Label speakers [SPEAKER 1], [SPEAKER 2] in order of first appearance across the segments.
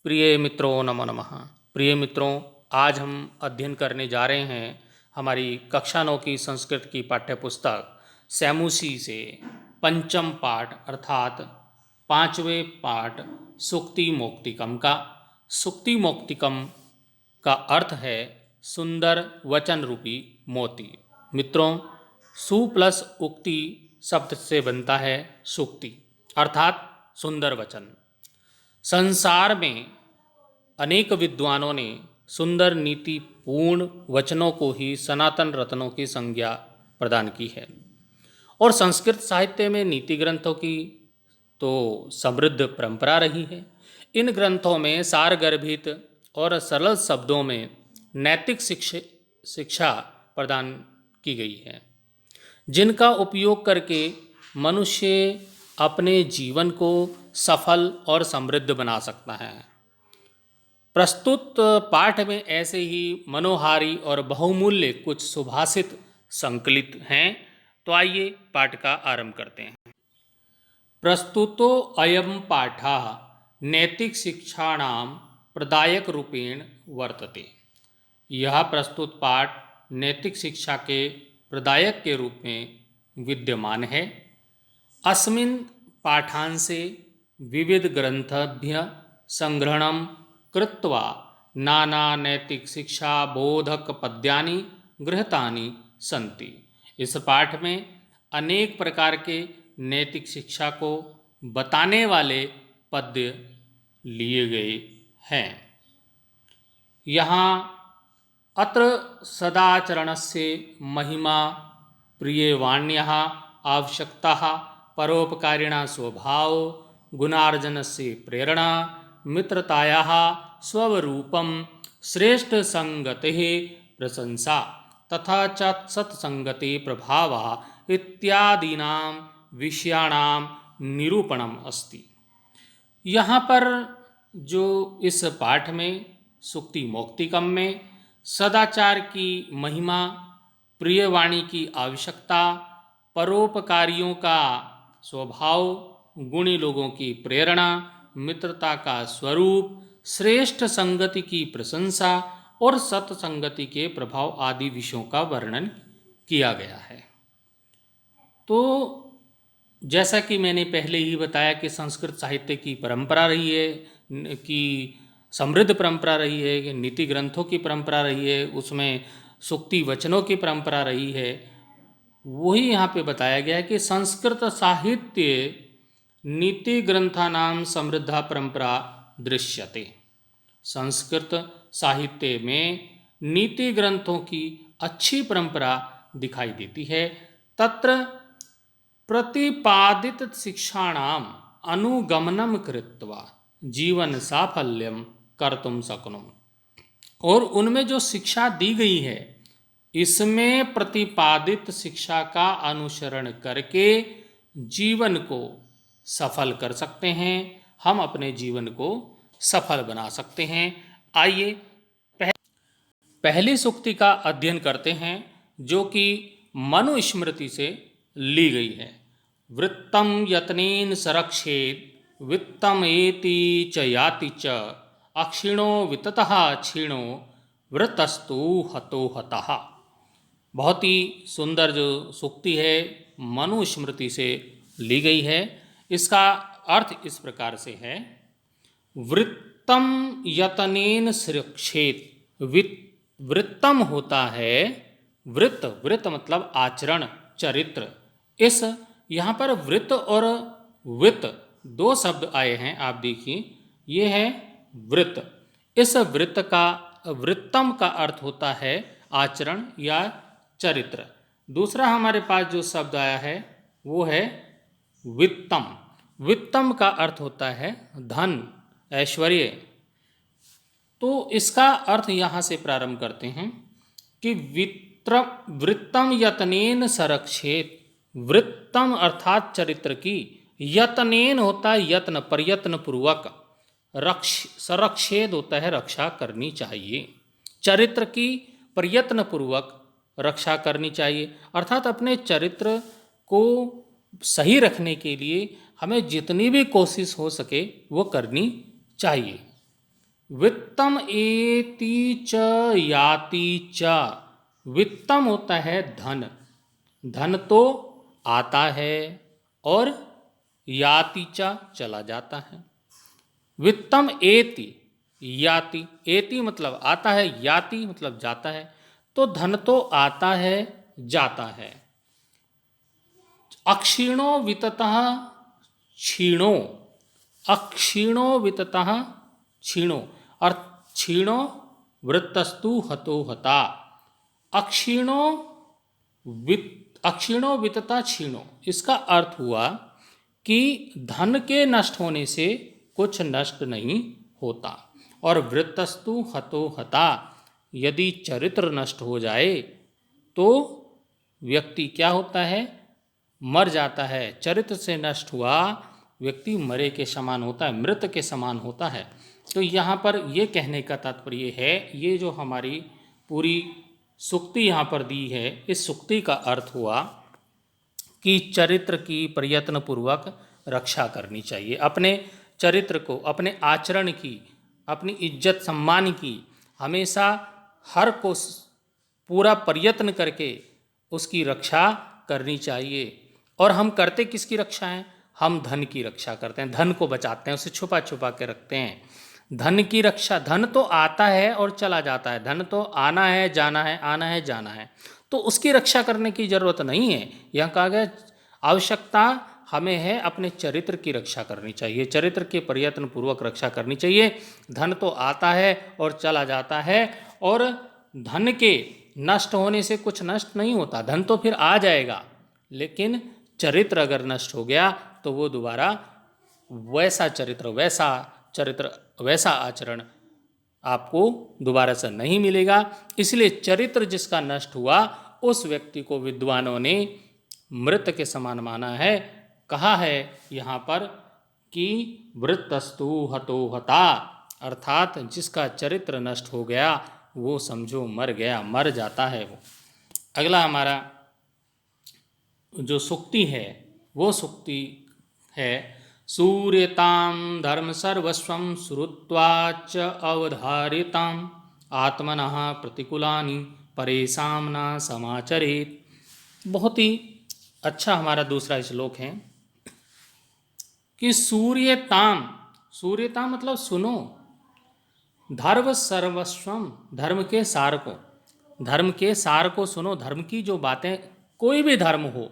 [SPEAKER 1] प्रिय मित्रों नमो नमः। प्रिय मित्रों, आज हम अध्ययन करने जा रहे हैं हमारी कक्षा 9 की संस्कृत की पाठ्य पुस्तक सैमुसी से पंचम पाठ अर्थात पांचवें पाठ सुक्ति मोक्तिकम का। सुक्ति मोक्तिकम का अर्थ है सुंदर वचन रूपी मोती। मित्रों, सु प्लस उक्ति शब्द से बनता है सुक्ति अर्थात सुंदर वचन। संसार में अनेक विद्वानों ने सुंदर नीति पूर्ण वचनों को ही सनातन रत्नों की संज्ञा प्रदान की है और संस्कृत साहित्य में नीति ग्रंथों की तो समृद्ध परंपरा रही है। इन ग्रंथों में सारगर्भित और सरल शब्दों में नैतिक शिक्षा प्रदान की गई है, जिनका उपयोग करके मनुष्य अपने जीवन को सफल और समृद्ध बना सकता है। प्रस्तुत पाठ में ऐसे ही मनोहारी और बहुमूल्य कुछ सुभाषित संकलित हैं, तो आइए पाठ का आरंभ करते हैं। प्रस्तुतो अयम पाठः नैतिक शिक्षाणां प्रदायक रूपेण वर्तते। यह प्रस्तुत पाठ नैतिक शिक्षा के प्रदायक के रूप में विद्यमान है। अस्मिन् पाठांशे विविध ग्रंथभ्य संग्रहणं कृत्वा नाना नैतिक शिक्षा बोधक पद्यानि गृहीतानि सन्ति। इस पाठ में अनेक प्रकार के नैतिक शिक्षा को बताने वाले पद्य लिए गए हैं। यहाँ अत्र सदाचरणस्य महिमा प्रियवाण्यः आवश्यकताः परोपकारिणः स्वभाव गुणार्जनस्य प्रेरणा मित्रतायाः स्वरूपं श्रेष्ठ संगतेः प्रशंसा तथा च सत्संगते प्रभावः इत्यादीनां विषयाणां निरूपणम् अस्ति। यहाँ पर जो इस पाठ में सुक्ति मोक्तिकम में सदाचार की महिमा, प्रियवाणी की आवश्यकता, परोपकारियों का स्वभाव, गुणी लोगों की प्रेरणा, मित्रता का स्वरूप, श्रेष्ठ संगति की प्रशंसा और सत्संगति के प्रभाव आदि विषयों का वर्णन किया गया है। तो जैसा कि मैंने पहले ही बताया कि संस्कृत साहित्य की परंपरा रही है, कि समृद्ध परंपरा रही है, कि नीति ग्रंथों की परंपरा रही है, उसमें सुक्ति वचनों की परंपरा रही है। वही यहाँ पे बताया गया है कि संस्कृत साहित्य नीति ग्रंथानां समृद्धा परंपरा दृश्यते। संस्कृत साहित्य में नीति ग्रंथों की अच्छी परंपरा दिखाई देती है। तत्र प्रतिपादित शिक्षाणाम अनुगमनम कृत्वा जीवन साफल्यम कर्तुम शक्नुम। और उनमें जो शिक्षा दी गई है, इसमें प्रतिपादित शिक्षा का अनुसरण करके जीवन को सफल कर सकते हैं, हम अपने जीवन को सफल बना सकते हैं। आइए पहली सुक्ति का अध्ययन करते हैं, जो कि मनुस्मृति से ली गई है। वृत्तम यत्नेन सरक्षेत वित्तम एति च याति च अक्षिणो विततः क्षीणो वृतस्तु हतो हतः। बहुत ही सुंदर जो सुक्ति है, मनुस्मृति से ली गई है। इसका अर्थ इस प्रकार से है, वृत्तम यतनेन सुरक्षेत। वृत्तम होता है वृत्त, वृत्त मतलब आचरण, चरित्र। इस यहाँ पर वृत्त और वित्त दो शब्द आए हैं, आप देखिए, ये है वृत्त। इस वृत्त का वृत्तम का अर्थ होता है आचरण या चरित्र। दूसरा हमारे पास जो शब्द आया है वो है वित्तम। वित्तम का अर्थ होता है धन, ऐश्वर्य। तो इसका अर्थ यहाँ से प्रारंभ करते हैं कि वृत्तम यतनेन सरक्षेत। वृत्तम अर्थात चरित्र की, यतनेन होता है यत्न, प्रयत्न पूर्वक, सरक्षेद होता है रक्षा करनी चाहिए। चरित्र की प्रयत्न पूर्वक रक्षा करनी चाहिए, अर्थात अपने चरित्र को सही रखने के लिए हमें जितनी भी कोशिश हो सके वो करनी चाहिए। वित्तम एति च याति च। वित्तम होता है धन, धन तो आता है और याति च चला जाता है। वित्तम एति याति, एति मतलब आता है, याति मतलब जाता है। तो धन तो आता है जाता है। अक्षीणो विततः क्षीणो, अक्षीणो विततः क्षीणो और क्षीणो वृत्तस्तु हतो हता। अक्षीणो अक्षीणो वितता क्षीणो, इसका अर्थ हुआ कि धन के नष्ट होने से कुछ नष्ट नहीं होता। और वृत्तस्तु हतो हता, यदि चरित्र नष्ट हो जाए तो व्यक्ति क्या होता है, मर जाता है। चरित्र से नष्ट हुआ व्यक्ति मरे के समान होता है, मृत के समान होता है। तो यहाँ पर ये कहने का तात्पर्य है, ये जो हमारी पूरी सुक्ति यहाँ पर दी है, इस सुक्ति का अर्थ हुआ कि चरित्र की प्रयत्नपूर्वक रक्षा करनी चाहिए। अपने चरित्र को, अपने आचरण की, अपनी इज्जत सम्मान की हमेशा हर को पूरा प्रयत्न करके उसकी रक्षा करनी चाहिए। और हम करते किसकी रक्षा है? हम धन की रक्षा करते हैं, धन को बचाते हैं, उसे छुपा छुपा के रखते हैं। धन की रक्षा, धन तो आता है और चला जाता है, धन तो आना है जाना है, आना है जाना है, तो उसकी रक्षा करने की जरूरत नहीं है। यह कहा गया आवश्यकता हमें है अपने चरित्र की रक्षा करनी चाहिए, चरित्र के प्रयत्न पूर्वक रक्षा करनी चाहिए। धन तो आता है और चला जाता है, और धन के नष्ट होने से कुछ नष्ट नहीं होता। धन तो फिर आ जाएगा, लेकिन चरित्र अगर नष्ट हो गया तो वो दोबारा वैसा चरित्र वैसा आचरण आपको दोबारा से नहीं मिलेगा। इसलिए चरित्र जिसका नष्ट हुआ उस व्यक्ति को विद्वानों ने मृत के समान माना है। कहा है यहाँ पर कि वृत्तस्तु हतो हता, अर्थात जिसका चरित्र नष्ट हो गया वो समझो मर गया, मर जाता है वो। अगला हमारा जो सुक्ति है वो सुक्ति है, सूर्यतां धर्म सर्वस्वं श्रुत्वाच अवधारितां आत्मनः प्रतिकूलानि परेषां न समाचरेत्। बहुत ही अच्छा हमारा दूसरा श्लोक है कि सूर्यतां, सूर्यतां मतलब सुनो, धर्म सर्वस्वम, धर्म के सार को, धर्म के सार को सुनो। धर्म की जो बातें, कोई भी धर्म हो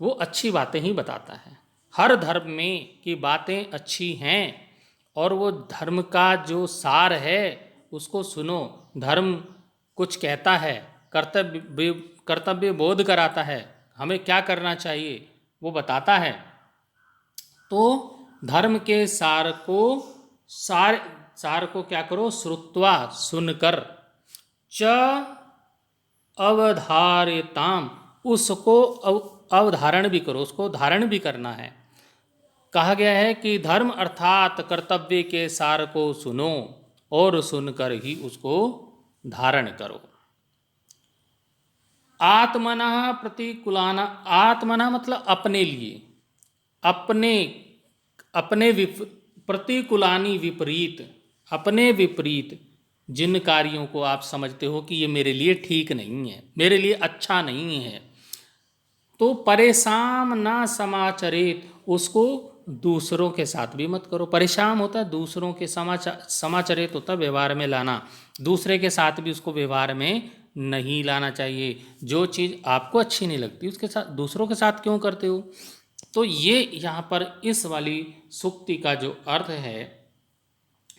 [SPEAKER 1] वो अच्छी बातें ही बताता है। हर धर्म में की बातें अच्छी हैं और वो धर्म का जो सार है उसको सुनो। धर्म कुछ कहता है, कर्तव्य बोध कराता है, हमें क्या करना चाहिए वो बताता है। तो धर्म के सार को क्या करो, श्रुत्वा सुनकर, च अवधार्यताम उसको अवधारण भी करो, उसको धारण भी करना है। कहा गया है कि धर्म अर्थात कर्तव्य के सार को सुनो और सुनकर ही उसको धारण करो। आत्मना प्रतिकूलाना, आत्मना मतलब अपने लिए, अपने प्रतिकूलानी विपरीत, अपने विपरीत जिन कार्यों को आप समझते हो कि ये मेरे लिए ठीक नहीं है, मेरे लिए अच्छा नहीं है, तो परेशान ना समाचरित, उसको दूसरों के साथ भी मत करो। परेशान होता है दूसरों के समाचरित होता है व्यवहार में लाना, दूसरे के साथ भी उसको व्यवहार में नहीं लाना चाहिए। जो चीज़ आपको अच्छी नहीं लगती उसके साथ, दूसरों के साथ क्यों करते हो। तो ये यहाँ पर इस वाली सुक्ति का जो अर्थ है,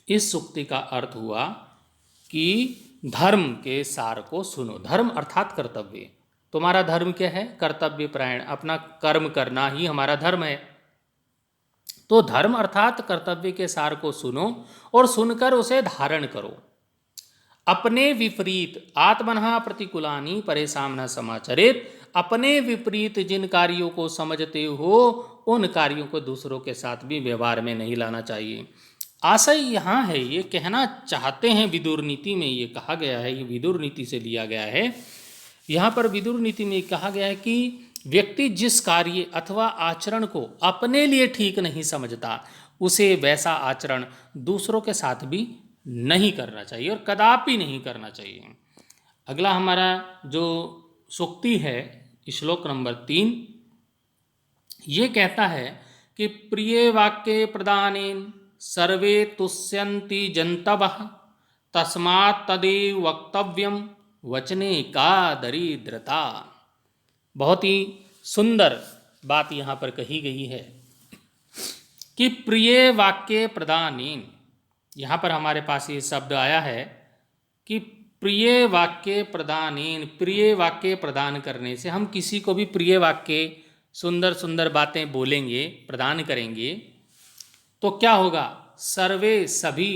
[SPEAKER 1] इस सुक्ति का अर्थ हुआ कि धर्म के सार को सुनो। धर्म अर्थात कर्तव्य, तुम्हारा धर्म क्या है, कर्तव्य परायण, अपना कर्म करना ही हमारा धर्म है। तो धर्म अर्थात कर्तव्य के सार को सुनो और सुनकर उसे धारण करो। अपने विपरीत, आत्मनः प्रतिकूलानि परेषां न समाचरेत्, अपने विपरीत जिन कार्यों को समझते हो उन कार्यों को दूसरों के साथ भी व्यवहार में नहीं लाना चाहिए। आशय यहाँ है, ये कहना चाहते हैं, विदुर नीति में ये कहा गया है, ये विदुर नीति से लिया गया है। यहाँ पर विदुर नीति में कहा गया है कि व्यक्ति जिस कार्य अथवा आचरण को अपने लिए ठीक नहीं समझता, उसे वैसा आचरण दूसरों के साथ भी नहीं करना चाहिए और कदापि नहीं करना चाहिए। अगला हमारा जो सूक्ति है श्लोक नंबर 3, ये कहता है कि प्रिय वाक्य प्रदानेन सर्वे तुष्यन्ति जन्तवः तस्मात् तदेव वक्तव्यम वचने का दरिद्रता। बहुत ही सुंदर बात यहाँ पर कही गई है कि प्रिय वाक्य प्रदानेन, यहाँ पर हमारे पास ये शब्द आया है कि प्रिय वाक्य प्रदानेन, प्रिय वाक्य प्रदान करने से, हम किसी को भी प्रिय वाक्य सुंदर सुंदर बातें बोलेंगे, प्रदान करेंगे, तो क्या होगा? सर्वे सभी,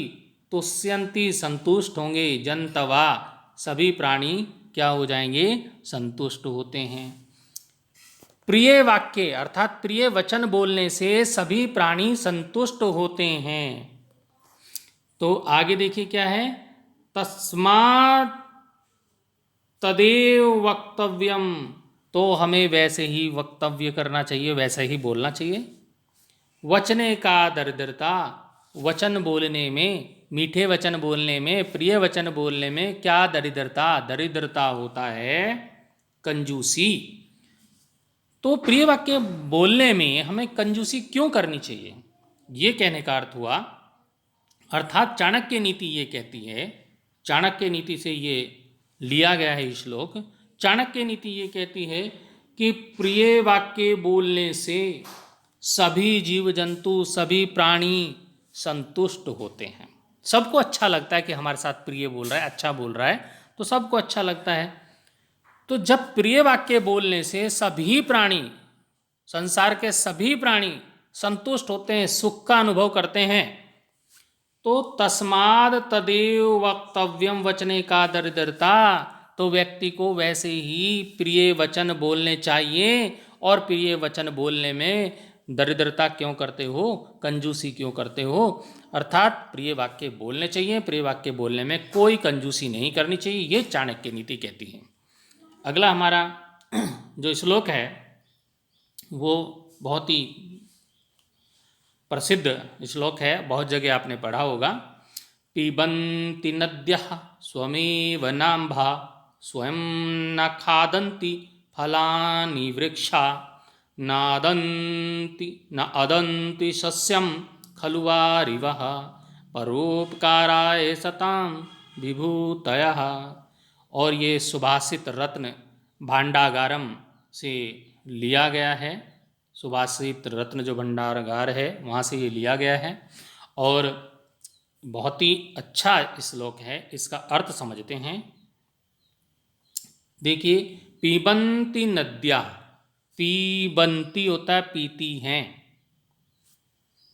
[SPEAKER 1] तुष्यंती संतुष्ट होंगे, जंतवा सभी प्राणी क्या हो जाएंगे? संतुष्ट होते हैं। प्रिय वाक्य अर्थात प्रिय वचन बोलने से सभी प्राणी संतुष्ट होते हैं। तो आगे देखिए क्या है, तस्मात् तदेव वक्तव्यम, तो हमें वैसे ही वक्तव्य करना चाहिए, वैसे ही बोलना चाहिए। वचने का दरिद्रता, वचन बोलने में, मीठे वचन बोलने में, प्रिय वचन बोलने में क्या दरिद्रता? दरिद्रता होता है कंजूसी। तो प्रिय वाक्य बोलने में हमें कंजूसी क्यों करनी चाहिए, ये कहने का अर्थ हुआ, अर्थात चाणक्य नीति ये कहती है, चाणक्य नीति से ये लिया गया है श्लोक। चाणक्य नीति ये कहती है कि प्रिय वाक्य बोलने से सभी जीव जंतु, सभी प्राणी संतुष्ट होते हैं। सबको अच्छा लगता है कि हमारे साथ प्रिय बोल रहा है, अच्छा बोल रहा है, तो सबको अच्छा लगता है। तो जब प्रिय वाक्य बोलने से सभी प्राणी, संसार के सभी प्राणी संतुष्ट होते हैं, सुख का अनुभव करते हैं, तो तस्माद तदेव वक्तव्यम वचने का दरिद्रता, तो व्यक्ति को वैसे ही प्रिय वचन बोलने चाहिए। और प्रिय वचन बोलने में दरिद्रता क्यों करते हो, कंजूसी क्यों करते हो? अर्थात प्रिय वाक्य बोलने चाहिए, प्रिय वाक्य बोलने में कोई कंजूसी नहीं करनी चाहिए, ये चाणक्य नीति कहती है। अगला हमारा जो श्लोक है वो बहुत ही प्रसिद्ध श्लोक है, बहुत जगह आपने पढ़ा होगा। पिबन्ति नद्यः स्वमेव नाम्भा स्वयं न खादन्ति फलानि वृक्षा नादन्ति न अदन्ति सस्यं खलु वारिवः परोपकाराय सतां विभूतयः। और ये सुभाषित रत्न भांडागारम से लिया गया है, सुभाषित रत्न जो भंडारगार है वहाँ से ये लिया गया है। और बहुत ही अच्छा श्लोक है, इसका अर्थ समझते हैं। देखिए, पीबंती नद्या, पीबंती होता है पीती हैं,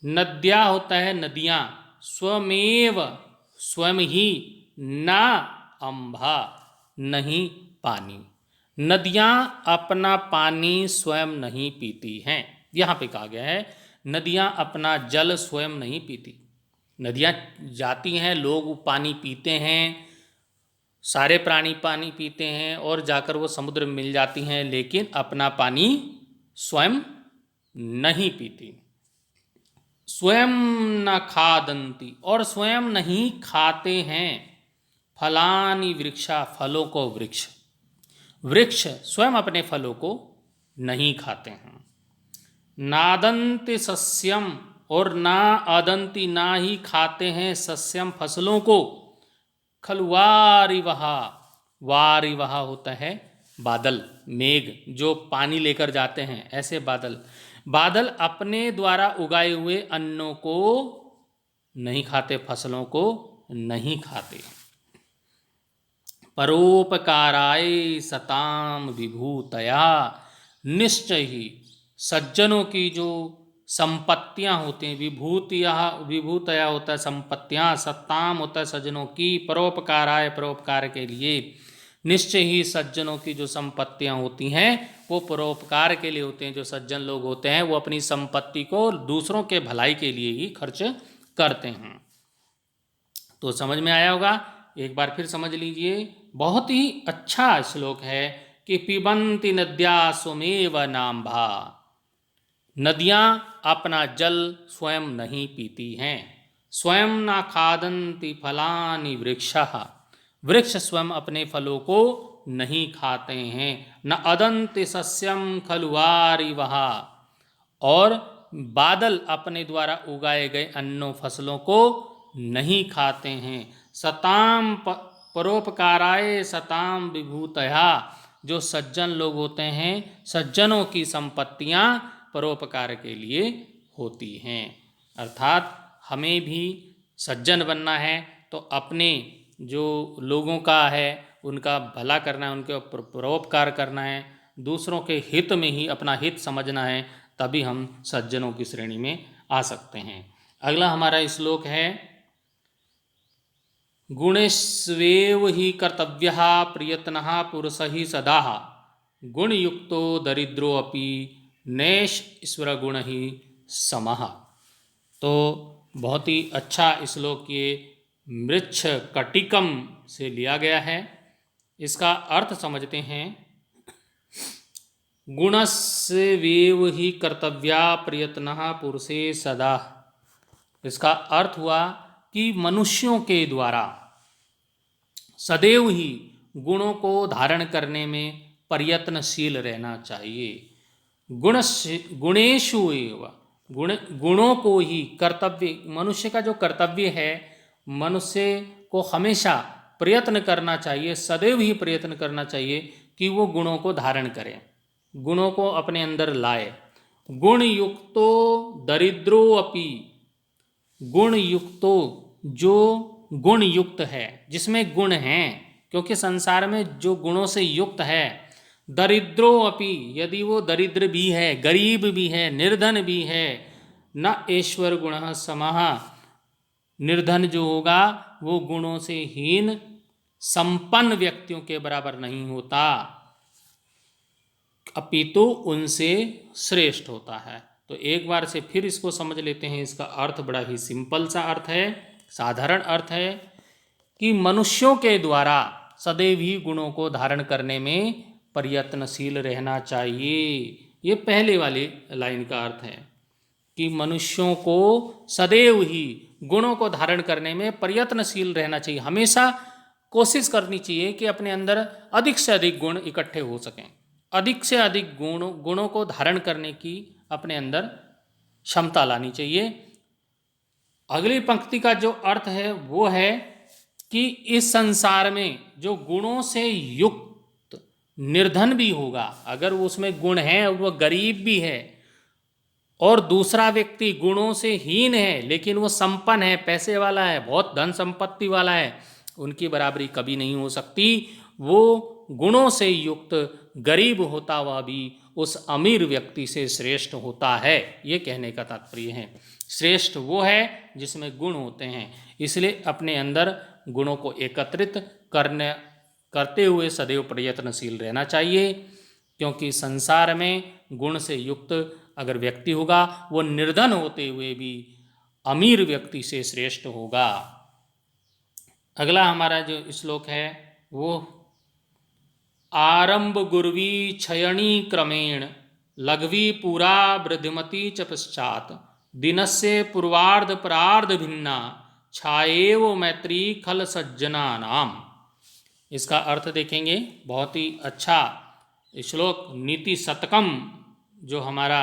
[SPEAKER 1] नद्या होता है नदियाँ, स्वमेव स्वयं ही, ना अम्भा नहीं पानी, नदियाँ अपना पानी स्वयं नहीं पीती हैं। यहाँ पे कहा गया है नदियाँ अपना जल स्वयं नहीं पीती। नदियाँ जाती हैं, लोग पानी पीते हैं, सारे प्राणी पानी पीते हैं और जाकर वो समुद्र में मिल जाती हैं, लेकिन अपना पानी स्वयं नहीं पीती। स्वयं न खादंती, और स्वयं नहीं खाते हैं, फलानि वृक्षा, फलों को वृक्ष, वृक्ष स्वयं अपने फलों को नहीं खाते हैं। नादंति सस्यम, और ना आदंती, ना ही खाते हैं, सस्यम फसलों को, खलु वारिवः, वारिवः होता है बादल, मेघ जो पानी लेकर जाते हैं, ऐसे बादल, बादल अपने द्वारा उगाए हुए अन्नों को नहीं खाते, फसलों को नहीं खाते। परोपकाराय सताम विभूतया, निश्चय ही सज्जनों की जो संपत्तियां होती हैं, विभूतया होता है संपत्तियां, सत्ताम होता है सज्जनों की, परोपकाराय परोपकार के लिए, निश्चय ही सज्जनों की जो संपत्तियां होती हैं वो परोपकार के लिए होते हैं। जो सज्जन लोग होते हैं वो अपनी संपत्ति को दूसरों के भलाई के लिए ही खर्च करते हैं। तो समझ में आया होगा, एक बार फिर समझ लीजिए, बहुत ही अच्छा श्लोक है कि पिबन्ति नद्या स्वमेव नाम्भा, नदियाँ अपना जल स्वयं नहीं पीती हैं, स्वयं न खादन्ति फलानि वृक्षः, वृक्ष स्वयं अपने फलों को नहीं खाते हैं। न अदन्ति सस्यम खलु वारिवः, और बादल अपने द्वारा उगाए गए अन्नों फसलों को नहीं खाते हैं। सताम परोपकाराय सताम विभूतया, जो सज्जन लोग होते हैं, सज्जनों की संपत्तियां परोपकार के लिए होती हैं। अर्थात हमें भी सज्जन बनना है तो अपने जो लोगों का है उनका भला करना है, उनके परोपकार करना है, दूसरों के हित में ही अपना हित समझना है, तभी हम सज्जनों की श्रेणी में आ सकते हैं। अगला हमारा श्लोक है, गुणेष्वेव हि कर्तव्यः प्रयत्नः पुरुषः सदा, गुणयुक्तो दरिद्रोऽपि नैष् गुणः समः। तो बहुत ही अच्छा श्लोक ये मृच्छ कटिकम से लिया गया है। इसका अर्थ समझते हैं। गुणस्वेव हि कर्तव्या प्रयत्नः पुरुषे सदा, इसका अर्थ हुआ कि मनुष्यों के द्वारा सदैव ही गुणों को धारण करने में प्रयत्नशील रहना चाहिए। गुणेषु एव, गुणों को ही कर्तव्य, मनुष्य का जो कर्तव्य है, मनुष्य को हमेशा प्रयत्न करना चाहिए, सदैव ही प्रयत्न करना चाहिए कि वो गुणों को धारण करे, गुणों को अपने अंदर लाए। गुण युक्तो दरिद्रो अपि, गुण युक्तो, जो गुण युक्त है, जिसमें गुण हैं, क्योंकि संसार में जो गुणों से युक्त है, दरिद्रो अपि, यदि वो दरिद्र भी है, गरीब भी है, निर्धन भी है, न ऐश्वर गुणः समः, निर्धन जो होगा वो गुणों से हीन संपन्न व्यक्तियों के बराबर नहीं होता, अपितु उनसे श्रेष्ठ होता है। तो एक बार से फिर इसको समझ लेते हैं। इसका अर्थ बड़ा ही सिंपल सा अर्थ है, साधारण अर्थ है कि मनुष्यों के द्वारा सदैव ही गुणों को धारण करने में प्रयत्नशील रहना चाहिए। ये पहले वाली लाइन का अर्थ है कि मनुष्यों को सदैव ही गुणों को धारण करने में प्रयत्नशील रहना चाहिए। हमेशा कोशिश करनी चाहिए कि अपने अंदर अधिक से अधिक गुण इकट्ठे हो सकें, अधिक से अधिक गुणों को धारण करने की अपने अंदर क्षमता लानी चाहिए। अगली पंक्ति का जो अर्थ है वो है कि इस संसार में जो गुणों से युक्त निर्धन भी होगा, अगर वो उसमें गुण है और वह गरीब भी है, और दूसरा व्यक्ति गुणों से हीन है लेकिन वो संपन्न है, पैसे वाला है, बहुत धन संपत्ति वाला है, उनकी बराबरी कभी नहीं हो सकती। वो गुणों से युक्त गरीब होता हुआ भी उस अमीर व्यक्ति से श्रेष्ठ होता है, ये कहने का तात्पर्य है। श्रेष्ठ वो है जिसमें गुण होते हैं, इसलिए अपने अंदर गुणों को एकत्रित करते हुए सदैव प्रयत्नशील रहना चाहिए, क्योंकि संसार में गुण से युक्त अगर व्यक्ति होगा वो निर्धन होते हुए भी अमीर व्यक्ति से श्रेष्ठ होगा। अगला हमारा जो श्लोक है वो, आरंभ गुर्वी क्षयणी क्रमेण लघवी पुरा वृद्धिमती च पश्चात दिनस्य पूर्वार्ध परार्ध भिन्ना छाएव मैत्री खल सज्जना नाम। इसका अर्थ देखेंगे, बहुत ही अच्छा श्लोक नीति शतकम जो हमारा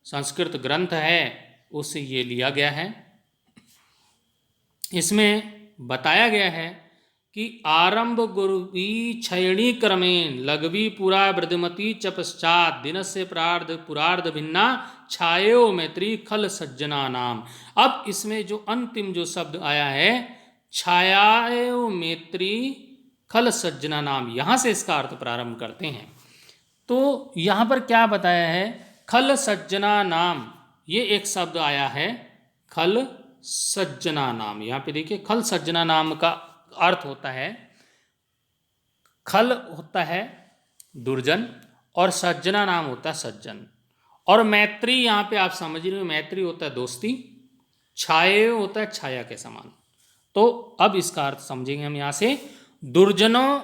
[SPEAKER 1] संस्कृत ग्रंथ है उससे ये लिया गया है। इसमें बताया गया है कि आरंभ गुरुवी क्षयणी क्रमेण लघवी पुरा वृद्धिमती च पश्चात दिनस्य प्रार्ध पुरार्ध भिन्ना छायो मैत्री खल सज्जना नाम। अब इसमें जो अंतिम जो शब्द आया है छायो मैत्री खल सज्जना नाम, यहाँ से इसका अर्थ प्रारंभ करते हैं। तो यहाँ पर क्या बताया है, खल सज्जना नाम, ये एक शब्द आया है खल सज्जना नाम। यहाँ पे देखिए खल सज्जना नाम का अर्थ होता है, खल होता है दुर्जन और सज्जना नाम होता है सज्जन, और मैत्री यहाँ पे आप समझ रहे हो, मैत्री होता है दोस्ती, छाये होता है छाया के समान। तो अब इसका अर्थ समझेंगे हम यहाँ से, दुर्जनों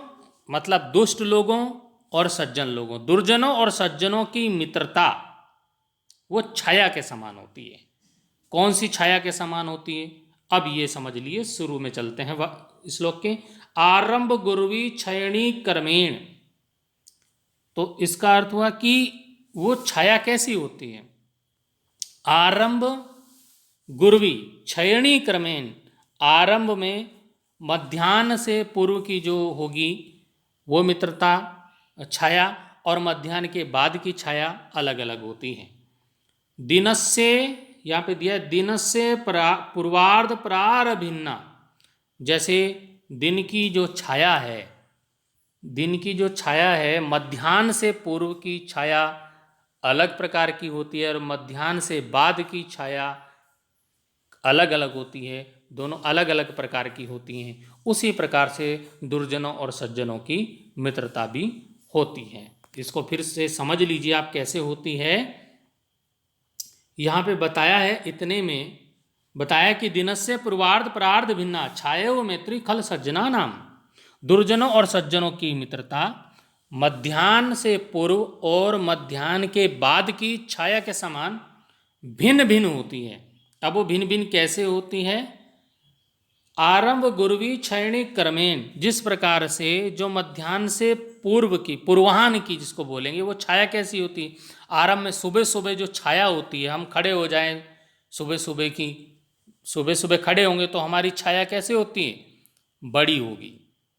[SPEAKER 1] मतलब दुष्ट लोगों और सज्जन लोगों, दुर्जनों और सज्जनों की मित्रता वो छाया के समान होती है। कौन सी छाया के समान होती है? अब ये समझ लिए, शुरू में चलते हैं श्लोक के। आरंभ गुर्वी क्षयणी कर्मेण, तो इसका अर्थ हुआ कि वो छाया कैसी होती है। आरंभ गुर्वी क्षयणी क्रमेण, आरंभ में मध्याह्न से पूर्व की जो होगी वो मित्रता छाया, और मध्याह्न के बाद की छाया अलग अलग होती है। दिनस्य, यहाँ पे दिया दिनस्य पूर्वार्ध प्रारभिन्ना, जैसे दिन की जो छाया है, दिन की जो छाया है मध्याह्न से पूर्व की छाया अलग प्रकार की होती है और मध्याह्न से बाद की छाया अलग अलग होती है, दोनों अलग अलग प्रकार की होती हैं। उसी प्रकार से दुर्जनों और सज्जनों की मित्रता भी होती है। इसको फिर से समझ लीजिए आप कैसे होती है। यहाँ पे बताया है, इतने में बताया कि दिनस्य पूर्वार्ध प्रार्ध भिन्ना छायो मैत्री खल सज्जना नाम, दुर्जनों और सज्जनों की मित्रता मध्याह्न से पूर्व और मध्याह्न के बाद की छाया के समान भिन्न भिन्न होती है। अब वो भिन्न भिन्न कैसे होती है। आरंभ गुर्वी क्षयणी क्रमेण, जिस प्रकार से जो मध्याह्न से पूर्व की, पूर्वाह्न की जिसको बोलेंगे, वो छाया कैसी होती है। आरंभ में सुबह सुबह जो छाया होती है, हम खड़े हो जाएं सुबह सुबह की, सुबह सुबह खड़े होंगे तो हमारी छाया कैसे होती है, बड़ी होगी।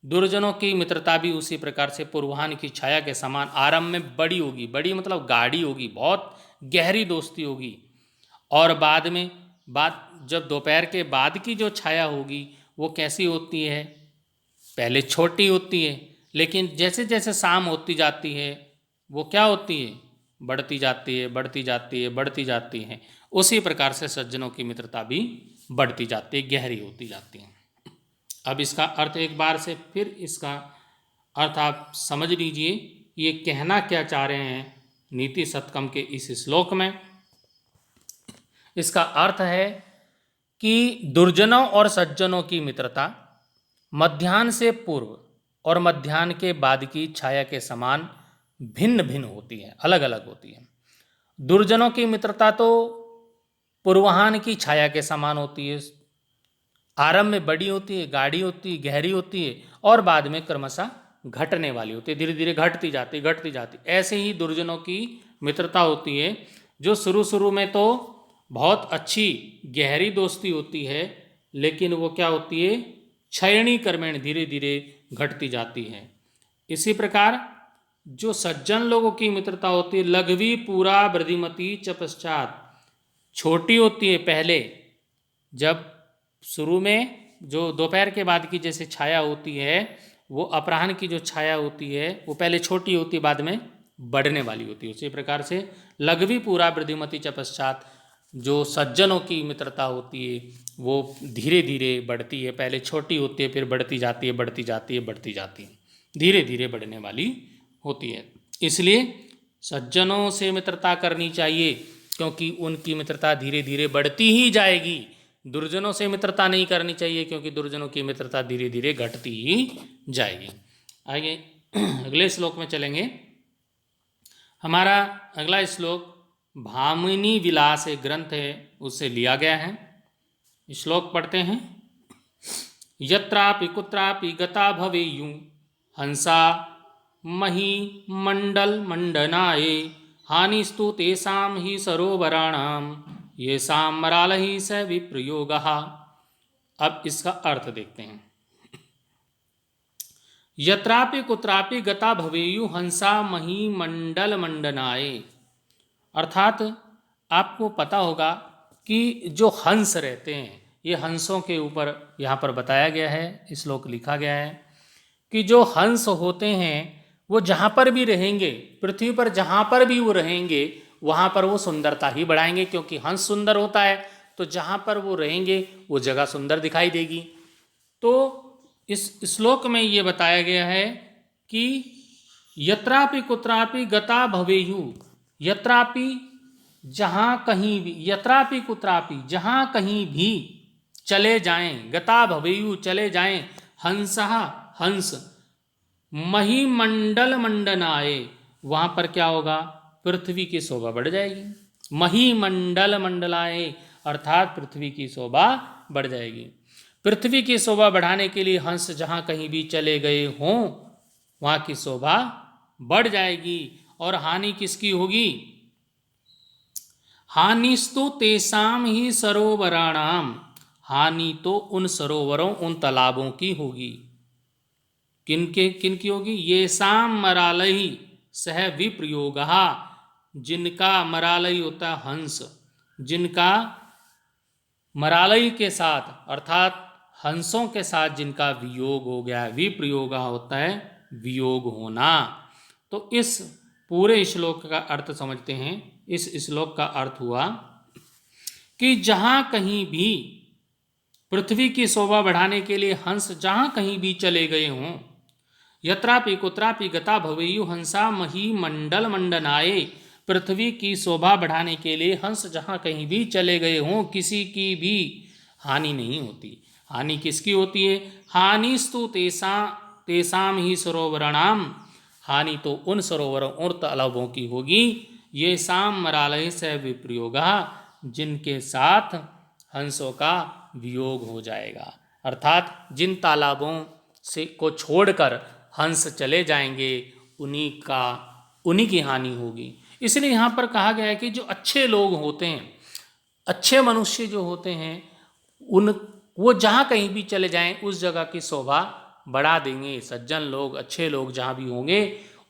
[SPEAKER 1] दुर्जनों की मित्रता भी उसी प्रकार से पूर्वाह्न की छाया के समान आरंभ में बड़ी होगी, बड़ी मतलब गाढ़ी होगी, बहुत गहरी दोस्ती होगी। और बाद में, बाद जब दोपहर के बाद की जो छाया होगी वो कैसी होती है, पहले छोटी होती है, लेकिन जैसे जैसे शाम होती जाती है वो क्या होती है, बढ़ती जाती है, बढ़ती जाती है, बढ़ती जाती है। उसी प्रकार से सज्जनों की मित्रता भी बढ़ती जाती है, गहरी होती जाती है। अब इसका अर्थ एक बार से फिर इसका अर्थ आप समझ लीजिए, ये कहना क्या चाह रहे हैं नीति शतकम के इस श्लोक में। इसका अर्थ है कि दुर्जनों और सज्जनों की मित्रता मध्याह्न से पूर्व और मध्याह्न के बाद की छाया के समान भिन्न भिन्न होती है, अलग अलग होती है। दुर्जनों की मित्रता तो पूर्वाह्न की छाया के समान होती है, आरंभ में बड़ी होती है, गाढ़ी होती है, गहरी होती है, और बाद में क्रमशः घटने वाली होती है, धीरे धीरे घटती जाती, घटती जाती। ऐसे ही दुर्जनों की मित्रता होती है, जो शुरू शुरू में तो बहुत अच्छी गहरी दोस्ती होती है, लेकिन वो क्या होती है, क्षयणी क्रमेण, धीरे धीरे घटती जाती है। इसी प्रकार जो सज्जन लोगों की मित्रता होती है, लघवी पूरा वृद्धिमती च पश्चात, छोटी होती है पहले, जब शुरू में जो दोपहर के बाद की जैसे छाया होती है, वो अपराह्न की जो छाया होती है वो पहले छोटी होती है, बाद में बढ़ने वाली होती है। उसी प्रकार से लघवी पूरा वृद्धिमती च पश्चात, जो सज्जनों की मित्रता होती है वो धीरे धीरे बढ़ती है, पहले छोटी होती है, फिर बढ़ती जाती है, बढ़ती जाती है, बढ़ती जाती है, धीरे धीरे बढ़ने वाली होती है। इसलिए सज्जनों से मित्रता करनी चाहिए, क्योंकि उनकी मित्रता धीरे धीरे बढ़ती ही जाएगी। दुर्जनों से मित्रता नहीं करनी चाहिए, क्योंकि दुर्जनों की मित्रता धीरे धीरे घटती ही जाएगी। आगे अगले श्लोक में चलेंगे। हमारा अगला श्लोक भामिनी विलास एक ग्रंथ है, उससे लिया गया है। श्लोक पढ़ते हैं। यत्रापि कुत्रापि गता भवेयुं हंसा मही मंडल मंडनाये, हानिस्तु तेषां हि सरोवराणां येषां मरालहि स विप्रयोगः। अब इसका अर्थ देखते हैं। यत्रापि कुत्रापि गता भवेयुं हंसा मही मंडल मंडनाये, अर्थात आपको पता होगा कि जो हंस रहते हैं, ये हंसों के ऊपर यहाँ पर बताया गया है, श्लोक लिखा गया है कि जो हंस होते हैं वो जहाँ पर भी रहेंगे, पृथ्वी पर जहाँ पर भी वो रहेंगे वहाँ पर वो सुंदरता ही बढ़ाएंगे, क्योंकि हंस सुंदर होता है तो जहाँ पर वो रहेंगे वो जगह सुंदर दिखाई देगी। तो इस श्लोक में ये बताया गया है कि यत्रापि कुत्रापि गता भवेयु, यत्रापि जहाँ कहीं भी, यत्रापि कुत्रापि जहाँ कहीं भी चले जाएं, गता भवेयु चले जाएं, हंसः हंस, महीमंडल मंडनाए, वहाँ पर क्या होगा, पृथ्वी की शोभा बढ़ जाएगी। महीमंडल मंडलाए अर्थात पृथ्वी की शोभा बढ़ जाएगी। पृथ्वी की शोभा बढ़ाने के लिए हंस जहाँ कहीं भी चले गए हों वहाँ की शोभा बढ़ जाएगी। और हानि किसकी होगी? हानिस्तु तेषाम ही सरोवराणाम, हानि तो उन सरोवरों उन तालाबों की होगी। किनकी होगी? ये शाम मरालही सह विप्रयोगः, जिनका मरालही होता है हंस, जिनका मरालही के साथ अर्थात हंसों के साथ जिनका वियोग हो गया है। विप्रयोगः होता है वियोग होना। तो इस पूरे श्लोक का अर्थ समझते हैं। इस श्लोक का अर्थ हुआ कि जहाँ कहीं भी पृथ्वी की शोभा बढ़ाने के लिए हंस जहाँ कहीं भी चले गए हों, यत्रापि कुत्रापि गता भवेयु हंसा मही मंडल मंडनाए, पृथ्वी की शोभा बढ़ाने के लिए हंस जहाँ कहीं भी चले गए हों किसी की भी हानि नहीं होती। हानि किसकी होती है? हानिस्तु तेषाम ही सरोवराणाम, हानि तो उन सरोवरों और तालाबों की होगी। ये शाम मरालय से विप्रयोगा, जिनके साथ हंसों का वियोग हो जाएगा। अर्थात जिन तालाबों से को छोड़कर हंस चले जाएंगे उन्हीं की हानि होगी। इसलिए यहाँ पर कहा गया है कि जो अच्छे लोग होते हैं, अच्छे मनुष्य जो होते हैं, वो जहाँ कहीं भी चले जाएं उस जगह की शोभा बढ़ा देंगे। सज्जन लोग, अच्छे लोग जहाँ भी होंगे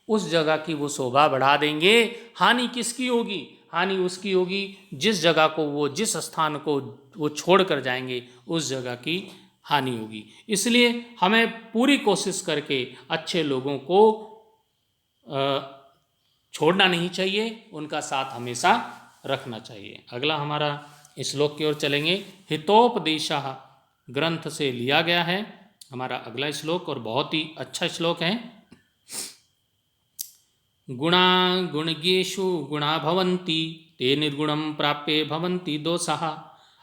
[SPEAKER 1] उस जगह की वो शोभा बढ़ा देंगे। हानि किसकी होगी? हानि उसकी होगी जिस जगह को वो, जिस स्थान को वो छोड़ कर जाएंगे उस जगह की हानि होगी। इसलिए हमें पूरी कोशिश करके अच्छे लोगों को छोड़ना नहीं चाहिए, उनका साथ हमेशा रखना चाहिए। अगला हमारा श्लोक की ओर चलेंगे। हितोपदेशः ग्रंथ से लिया गया है हमारा अगला श्लोक, और बहुत ही अच्छा श्लोक है। गुणा गुणज्ञेषु गुणा भवन्ति ते निर्गुणं प्राप्ये भवन्ति दोषाः,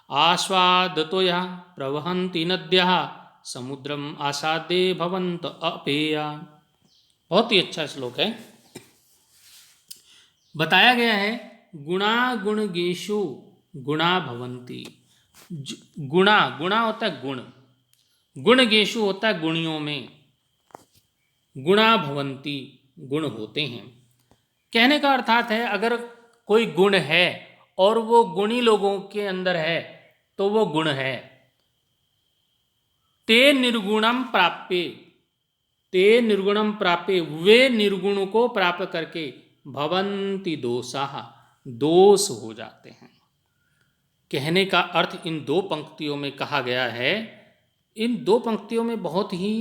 [SPEAKER 1] आस्वादतोया प्रवहन्ति नद्यः समुद्रम आसाद्ये भवन्त अपेया। बहुत ही अच्छा श्लोक है। बताया गया है गुणा गुणज्ञेषु गुणा भवन्ति। गुणा होता है गुण, गुणज्ञेषु होता है गुणियों में, गुणा भवन्ति गुण होते हैं। कहने का अर्थात है अगर कोई गुण है और वो गुणी लोगों के अंदर है तो वो गुण है। ते निर्गुणम प्राप्य, ते निर्गुणम प्राप्य, वे निर्गुण को प्राप्त करके भवन्ति दोषाः, दोष हो जाते हैं। कहने का अर्थ इन दो पंक्तियों में कहा गया है। इन दो पंक्तियों में बहुत ही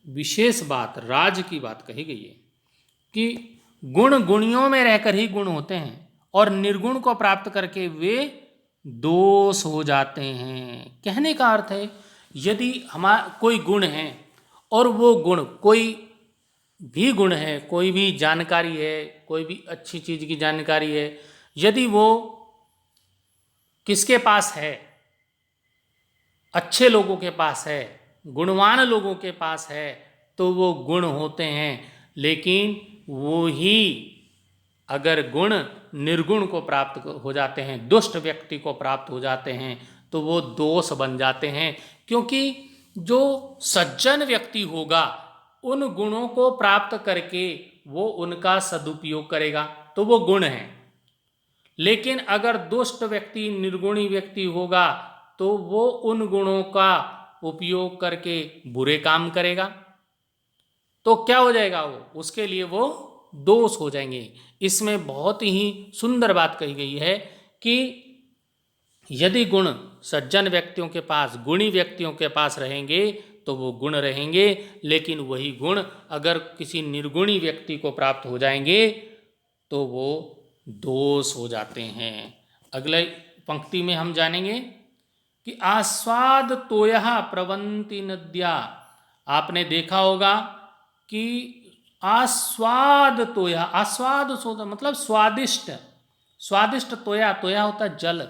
[SPEAKER 1] विशेष बात, राज की बात कही गई है कि गुण गुणियों में रहकर ही गुण होते हैं और निर्गुण को प्राप्त करके वे दोष हो जाते हैं। कहने का अर्थ है यदि हमारा कोई गुण है और वो गुण कोई भी गुण है, कोई भी जानकारी है, कोई भी अच्छी चीज़ की जानकारी है, यदि वो किसके पास है? अच्छे लोगों के पास है, गुणवान लोगों के पास है, तो वो गुण होते हैं। लेकिन वो ही अगर गुण निर्गुण को प्राप्त हो जाते हैं, दुष्ट व्यक्ति को प्राप्त हो जाते हैं, तो वो दोष बन जाते हैं। क्योंकि जो सज्जन व्यक्ति होगा उन गुणों को प्राप्त करके वो उनका सदुपयोग करेगा तो वो गुण है। लेकिन अगर दुष्ट व्यक्ति, निर्गुणी व्यक्ति होगा तो वो उन गुणों का उपयोग करके बुरे काम करेगा, तो क्या हो जाएगा? वो उसके लिए वो दोष हो जाएंगे। इसमें बहुत ही सुंदर बात कही गई है कि यदि गुण सज्जन व्यक्तियों के पास, गुणी व्यक्तियों के पास रहेंगे तो वो गुण रहेंगे, लेकिन वही गुण अगर किसी निर्गुणी व्यक्ति को प्राप्त हो जाएंगे तो वो दोष हो जाते हैं। अगले पंक्ति में हम जानेंगे कि आस्वाद तोयः प्रवन्ति नद्या। आपने देखा होगा कि आस्वाद तोया, आस्वाद सोदा मतलब स्वादिष्ट, स्वादिष्ट तोया, तोया होता है जल,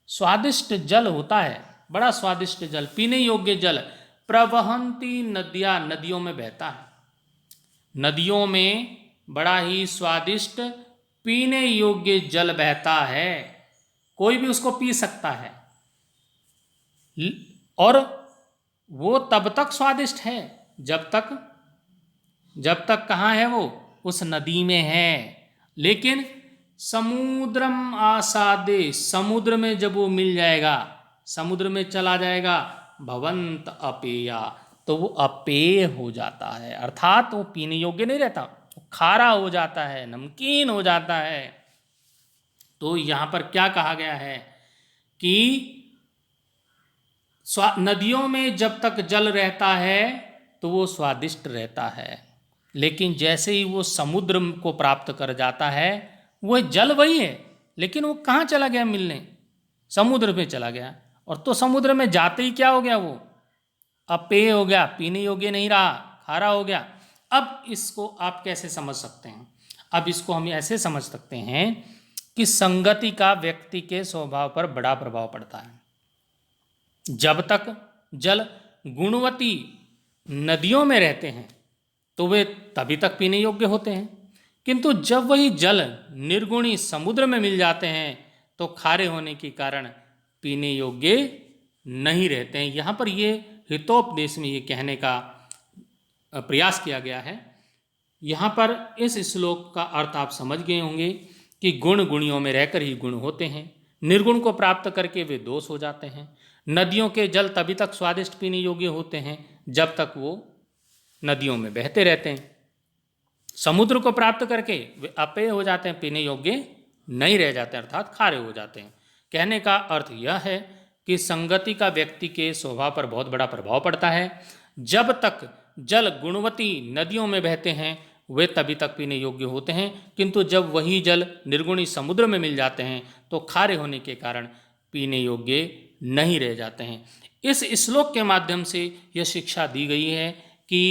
[SPEAKER 1] स्वादिष्ट जल होता है, बड़ा स्वादिष्ट जल, पीने योग्य जल। प्रवहंती नदियाँ, नदियों में बहता है, नदियों में बड़ा ही स्वादिष्ट पीने योग्य जल बहता है, कोई भी उसको पी सकता है। और वो तब तक स्वादिष्ट है जब तक कहाँ है वो, उस नदी में है। लेकिन समुद्रम आसादे, समुद्र में जब वो मिल जाएगा, समुद्र में चला जाएगा, भवंत अपेया, तो वो अपेय हो जाता है, अर्थात वो पीने योग्य नहीं रहता, वो खारा हो जाता है, नमकीन हो जाता है। तो यहाँ पर क्या कहा गया है कि नदियों में जब तक जल रहता है तो वो स्वादिष्ट रहता है, लेकिन जैसे ही वो समुद्र को प्राप्त कर जाता है, वो जल वही है लेकिन वो कहाँ चला गया मिलने, समुद्र में चला गया। और तो समुद्र में जाते ही क्या हो गया, वो अपेय हो गया, पीने योग्य नहीं रहा, खारा हो गया। अब इसको आप कैसे समझ सकते हैं? अब इसको हम ऐसे समझ सकते हैं कि संगति का व्यक्ति के स्वभाव पर बड़ा प्रभाव पड़ता है। जब तक जल गुणवती नदियों में रहते हैं तो वे तभी तक पीने योग्य होते हैं, किंतु जब वही जल निर्गुणी समुद्र में मिल जाते हैं तो खारे होने के कारण पीने योग्य नहीं रहते हैं। यहाँ पर ये हितोपदेश में ये कहने का प्रयास किया गया है। यहाँ पर इस श्लोक का अर्थ आप समझ गए होंगे कि गुण गुणियों में रहकर ही गुण होते हैं, निर्गुण को प्राप्त करके वे दोष हो जाते हैं। नदियों के जल तभी तक स्वादिष्ट पीने योग्य होते हैं जब तक वो नदियों में बहते रहते हैं, समुद्र को प्राप्त करके वे अपेय हो जाते हैं, पीने योग्य नहीं रह जाते, अर्थात खारे हो जाते हैं। कहने का अर्थ यह है कि संगति का व्यक्ति के स्वभाव पर बहुत बड़ा प्रभाव पड़ता है। जब तक जल गुणवती नदियों में बहते हैं वे तभी तक पीने योग्य होते हैं, किंतु जब वही जल निर्गुणी समुद्र में मिल जाते हैं तो खारे होने के कारण पीने योग्य नहीं रह जाते हैं। इस श्लोक के माध्यम से यह शिक्षा दी गई है कि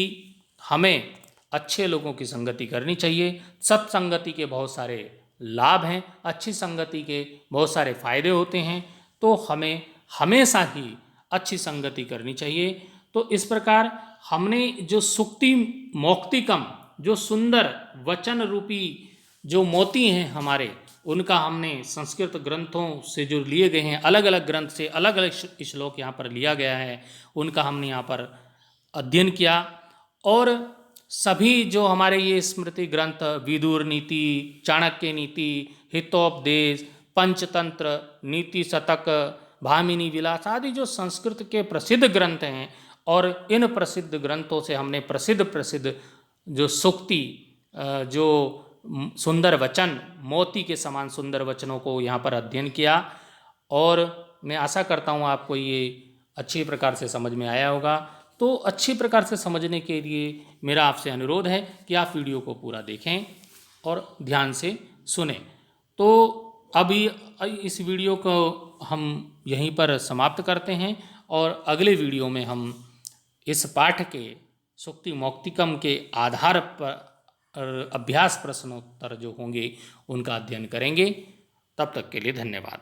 [SPEAKER 1] हमें अच्छे लोगों की संगति करनी चाहिए। सत्संगति के बहुत सारे लाभ हैं, अच्छी संगति के बहुत सारे फायदे होते हैं, तो हमें हमेशा ही अच्छी संगति करनी चाहिए। तो इस प्रकार हमने जो सुक्ति मौक्तिकम, जो सुंदर वचन रूपी जो मोती हैं हमारे, उनका हमने संस्कृत ग्रंथों से जो लिए गए हैं, अलग अलग ग्रंथ से अलग अलग श्लोक यहाँ पर लिया गया है, उनका हमने यहाँ पर अध्ययन किया। और सभी जो हमारे ये स्मृति ग्रंथ, विदुर नीति, चाणक्य नीति, हितोपदेश, पंचतंत्र, नीति शतक, भामिनी विलास आदि जो संस्कृत के प्रसिद्ध ग्रंथ हैं, और इन प्रसिद्ध ग्रंथों से हमने प्रसिद्ध जो सूक्ति, जो सुंदर वचन, मोती के समान सुंदर वचनों को यहाँ पर अध्ययन किया। और मैं आशा करता हूँ आपको ये अच्छी प्रकार से समझ में आया होगा। तो अच्छी प्रकार से समझने के लिए मेरा आपसे अनुरोध है कि आप वीडियो को पूरा देखें और ध्यान से सुनें। तो अभी इस वीडियो को हम यहीं पर समाप्त करते हैं और अगले वीडियो में हम इस पाठ के सुक्ति मौक्तिकम के आधार पर अभ्यास प्रश्नोत्तर जो होंगे उनका अध्ययन करेंगे। तब तक के लिए धन्यवाद।